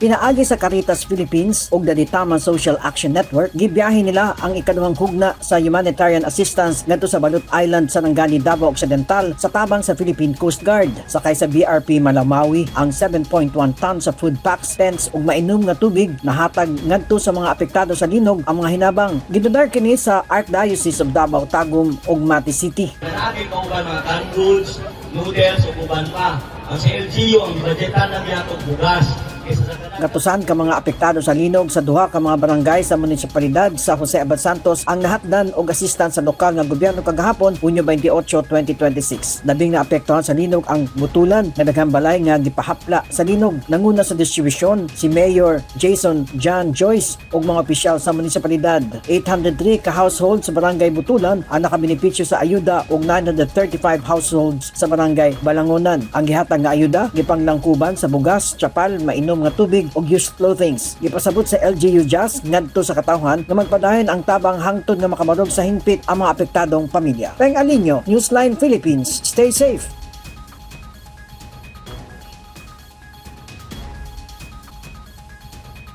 Pinaagi sa Caritas Philippines ug Daditaman Social Action Network, gibiyahe nila ang ikaduhang hugna sa humanitarian assistance ngadto sa Balut Island sa Nangani, Davao Occidental sa tabang sa Philippine Coast Guard. Sakay sa BRP Malamawi ang 7.1 tons sa food packs, tents ug mainom nga tubig nahatag ngadto sa mga apektado sa linog ang mga hinabang. Gidudar kini sa Archdiocese of Davao, Tagum ug Mati City. Natin kung mga canned goods, noodles o uban pa. Ang sa LGU ang budgetan na biyatog bugas. Gatusan ka mga apektado sa linog sa duha ka mga barangay sa munisipalidad sa Jose Abad Santos ang nahatdan og assistance sa lokal nga gobyerno kagahapon Hunyo 28, 2026. Labing naapektuhan sa linog ang Butulan nga daghang balay nga gipahapla sa linog. Nanguna sa distribusyon si Mayor Jason John Joyce ug mga opisyal sa munisipalidad. 803 ka households sa barangay Butulan ang nakabenepisyo sa ayuda ug 935 households sa barangay Balangonan. Ang gihatag nga ayuda gipanglangkuban sa bugas, tsapal, mainom nga tubig ug used clothings. Gipasabot sa LGU JAS ngadto sa katawhan nga magpadayon ang tabang hangtod nga makabarog sa hingpit ang mga apektadong pamilya. Peng Alinyo, Newsline Philippines. Stay safe.